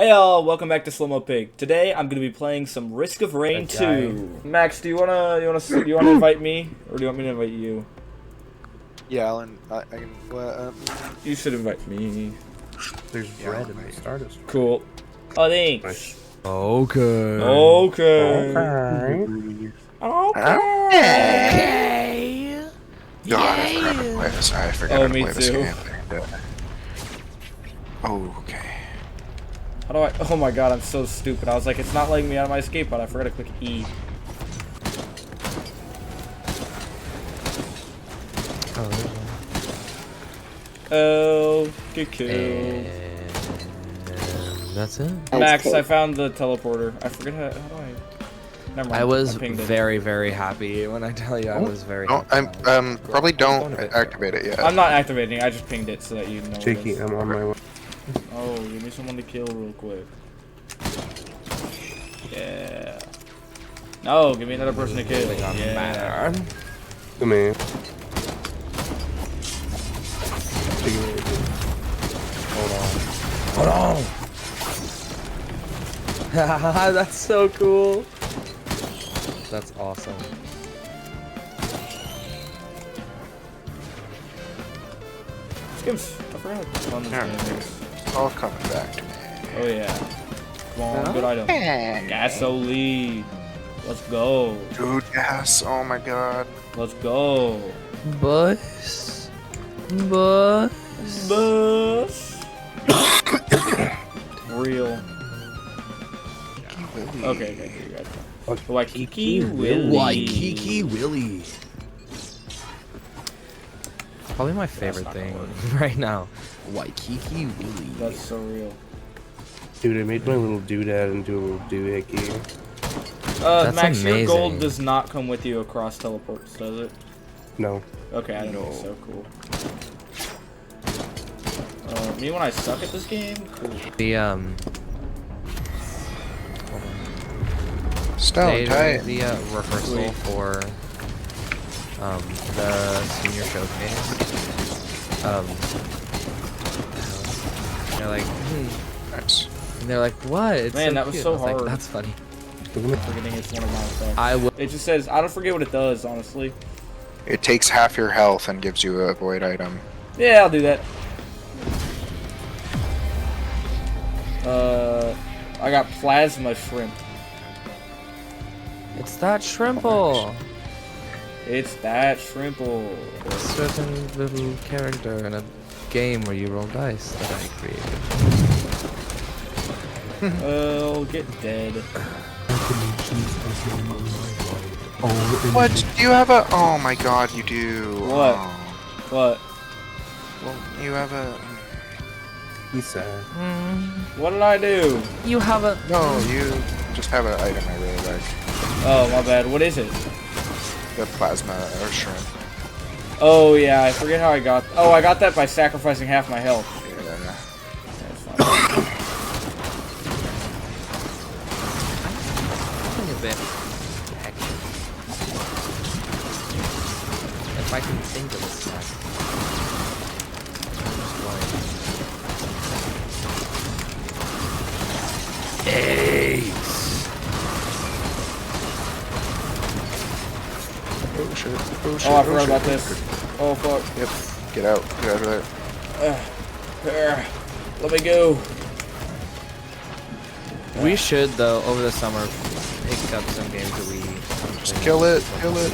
Hey y'all, welcome back to Slow-Mo Pig. Today I'm gonna be playing some Risk of Rain 2. Max, do you wanna invite me, or do you want me to invite you? Yeah, Alan, I can. You should invite me. There's bread in the Stardust. Cool. Oh, thanks. Nice. Okay. Okay. Okay. God, I forgot to play this. I forgot Oh, to me play this too. game. Oh, okay. How do I? Oh my god, I'm so stupid. I was like, it's not letting me out of my escape pod. I forgot to click E. Oh, get killed. And that's it. Max, I found the teleporter. I forget how do I? Never mind. I was pinged it. very, very happy when I tell you I was very No, happy. probably don't activate it yet. I'm not activating it. I just pinged it so that you know. what it Jakey, is. I'm on my way. Oh, give me someone to kill real quick. Yeah. No, give me another person to kill. Yeah. Come here. Jakey, Hold on. That's so cool. That's awesome. This game's, I forgot how fun this game is. It's all coming back to me. Oh yeah. Come on, good item. Gasoline. Let's go. Dude, yes. Oh my god. Let's go. Bus. Bus. Real. Okay, you got it. Waikiki Willie. Waikiki Willie. Probably my favorite thing right now. Waikiki Willie. That's so real. dude, I made my little doodad into a little doohickey. That's Max, your gold amazing. does not come with you across teleports, does it? No. Okay, I didn't think so. Cool. Me when I suck at this game? Cool. The Stone they tight. did the rehearsal Sweet. for the senior showcase. They're like, Nice. and they're like, what? It's Man, that was cute. so I was like, hard. that's funny. Forgetting it's one of my effects. I will. It just says, I don't forget what it does, honestly. It takes half your health and gives you a void item. Yeah, I'll do that. I got plasma shrimp. It's that shrimple. It's that shrimple. A certain little character in a game where you roll dice that I created. Oh, get dead. What? Do you have a? Oh my god, you do. What? Oh. What? Well, you have a. He's sad. What did I do? You have a. No, you just have an item I really like. Oh, my bad. What is it? The plasma or shrimp. Oh, yeah, I forget how I got... Oh, I got that by sacrificing half my health. Yeah. That's fine. A bit. Heck. If I can think of a sec. Oh shit. Oh shit. Oh, I forgot about this. Oh, fuck. Yep. Get out. Get out of there. Let me go. We should, though, over the summer, pick up some games that we... Just kill it. Kill it.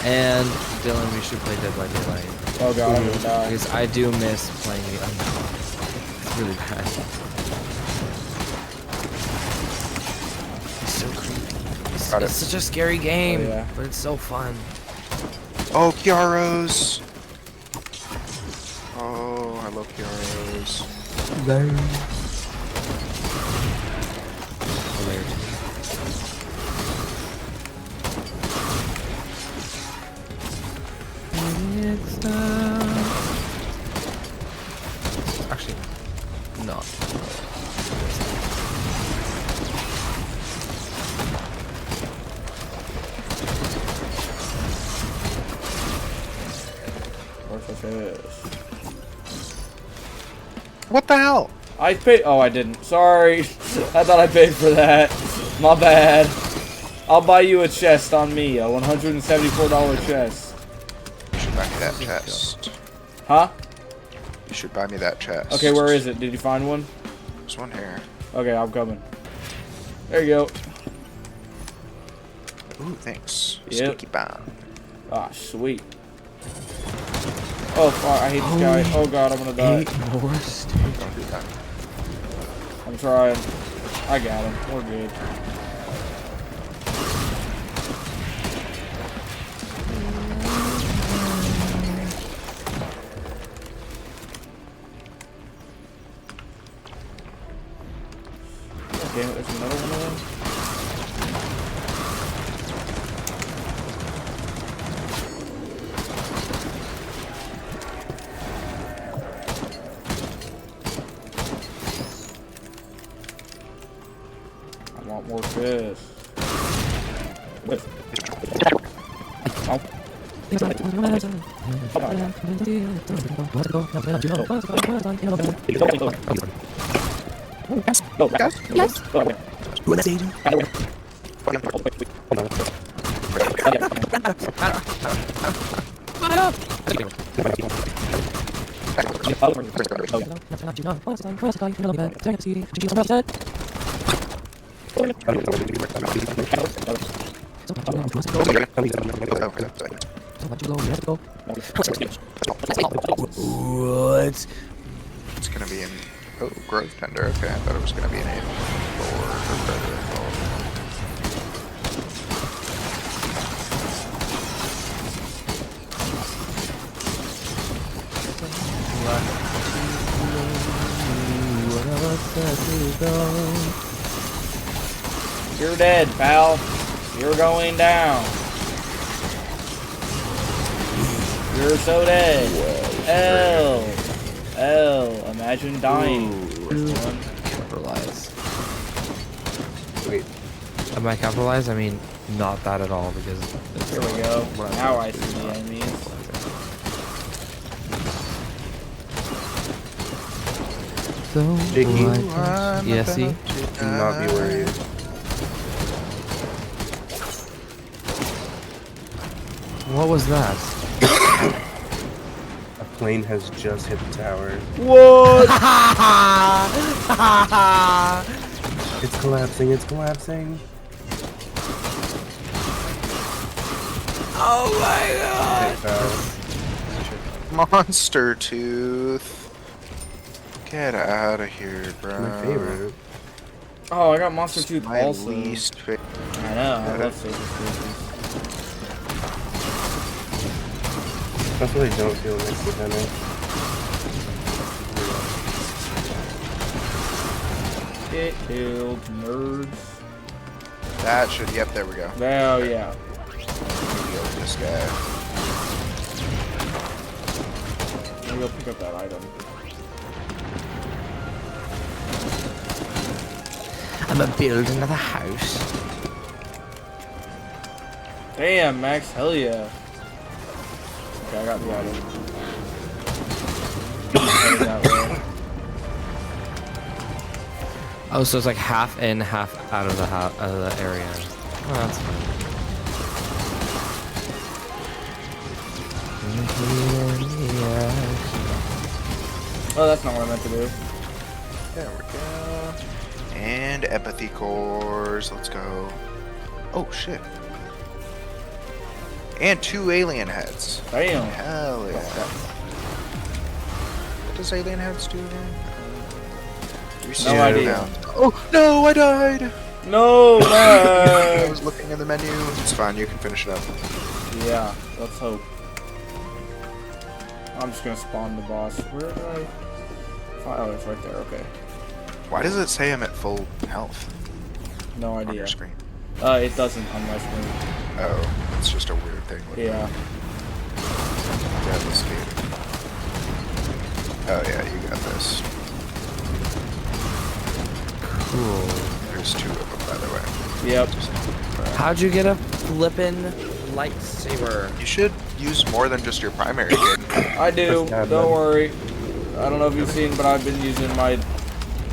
And, Dylan, we should play Dead by Daylight. Oh, God, I'm gonna die. Because I do miss playing the Undawn. It's really bad. It's so creepy. Got it. It's such a scary game, Oh, yeah. but it's so fun. Oh, Kiaros. Oh, I love Kiaros. Actually, no. Where's the fish? What the hell? I paid. Oh, I didn't. Sorry. I thought I paid for that. My bad. I'll buy you a chest on me. A $174 chest. You should buy me that chest. Huh? You should buy me that chest. Okay, where is it? Did you find one? There's one here. Okay, I'm coming. There you go. Ooh, thanks. Yep. Sticky bomb. Ah, sweet. Oh, fuck, I hate this guy. Oh god, I'm gonna die. 8 more sticks. Don't do that. I'm trying. I got him. We're good. Damn it, there's another one of them. I want more fish. Oh. Yes. What? It's gonna be in. Oh, Grove Tender. Okay, I thought it was gonna be an 8 or Predator. You're dead, pal. You're going down. You're so dead. L. Imagine dying. Capitalize. Wait. Am I capitalized? I mean, not that at all because. Here we go. Now I see the enemies. Jakey. Yeah, see? Do not be worried. What was that? A plane has just hit the tower. What? It's collapsing, it's collapsing. Oh my god! It fell. Monster Tooth. Get out of here, bro. My favorite. Oh, I got Monster Tooth My also. least favorite. I know. I love Saber Tooth. That's what I don't feel next to Venom. Get killed, nerds. That should. Yep, there we go. Oh yeah. Kill this guy. Let me go pick up that item. I'm gonna build another house. Damn, Max, hell yeah. Okay, I got the item. Heading that way. Oh, so it's like half in, half out of the area. Oh, that's fine. Oh, that's not what I meant to do. There we go. And empathy cores. Let's go. Oh shit. And 2 alien heads. Damn. Hell yeah. What does alien heads do again? Do we see No it idea. now? Oh no, I died. No, I man. was looking in the menu. It's fine. You can finish it up. Yeah, let's hope. I'm just gonna spawn the boss. Where did I? Oh, it's right there. Okay. Why does it say I'm at full health No on idea. your screen? It doesn't on my screen. Oh, it's just a weird thing. With Yeah. Death escape. Oh yeah, you got this. Cool. There's 2 of them, by the way. Yep. How'd you get a flippin' lightsaber? You should use more than just your primary kit. I do. Press tab Don't button. worry. I don't know if you've seen, but I've been using my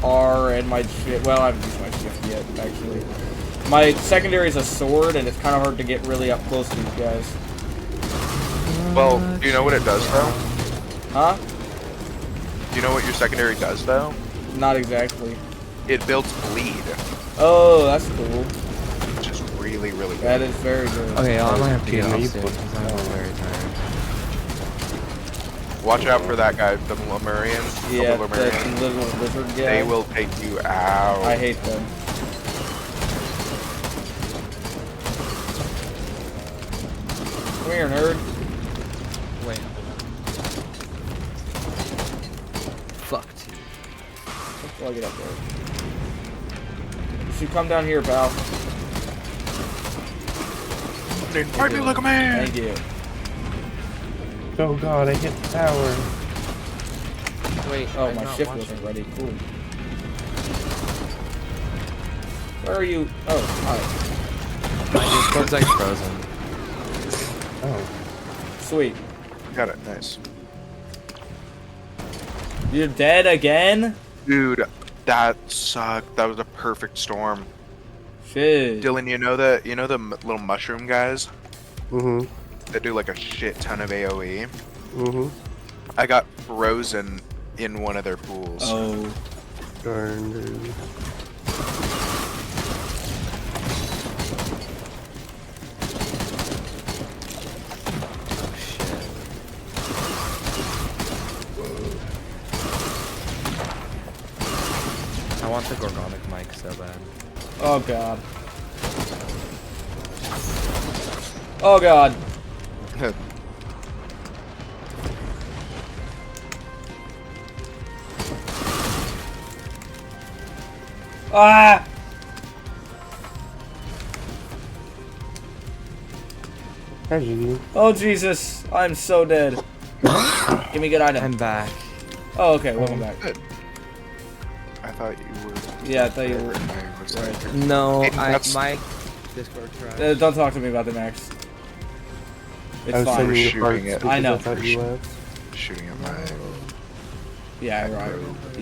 R and my shift. Well, I haven't used my shift yet, actually. My secondary is a sword, and it's kind of hard to get really up close to these guys. Well, do you know what it does though? Huh? Do you know what your secondary does though? Not exactly. It builds bleed, Oh, that's cool. which is really, really good. That is very good. Okay, I might have to get Yeah, off you soon put- because I'm very tired. Watch out for that guy, the Lemurians. Yeah, the the Lemurians. little lizard guy. They will take you out. I hate them. Come here, nerd. Wait. Fucked. I'll get up there. You should come down here, pal. Fight me like a man. Thank you. Oh god, I hit the tower. Wait. Oh, I'm my not shift watching. wasn't ready. Cool. Where are you? Oh, hi. My Discord's like frozen. Oh. Sweet. Got it. Nice. You're dead again? Dude, that sucked. That was a perfect storm. Shit. Dylan, you know the little mushroom guys Mm-hmm. that do like a shit ton of AoE? Mm-hmm. I got frozen in one of their pools. Oh. Darn, dude. Oh shit. I want the Gorgonic mic so bad. Oh, God. Oh, God. Ah! Tragedy. Oh, Jesus. I'm so dead. Give me a good item. I'm back. Oh, okay. Welcome back. Good. I thought you were. Yeah, I thought you were. I was like, Right. No, Hey, that's- my Discord crashed. Don't talk to me about the Max. It's I was fine. sending you Shooting parts it. because I know. I thought you left. shooting at my. Yeah, right.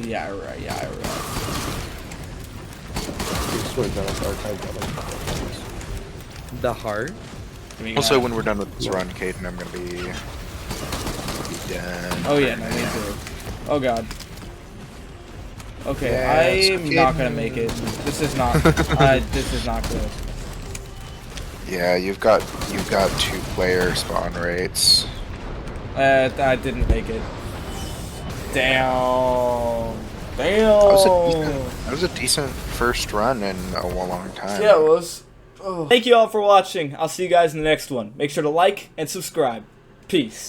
Yeah, right. Yeah, right. You swear to God, I got it. The heart? Give me a good Also, item. when we're done with this run, Caden, I'm gonna be done. Oh, yeah. No, me too. Oh, God. Okay, Yes, I'm not gonna make it. This is not. This is not good. Yeah, you've got 2-player spawn rates. I didn't make it. Damn. That was a decent first run in a long time. Yeah, it was. Oh. Thank you all for watching. I'll see you guys in the next one. Make sure to like and subscribe. Peace.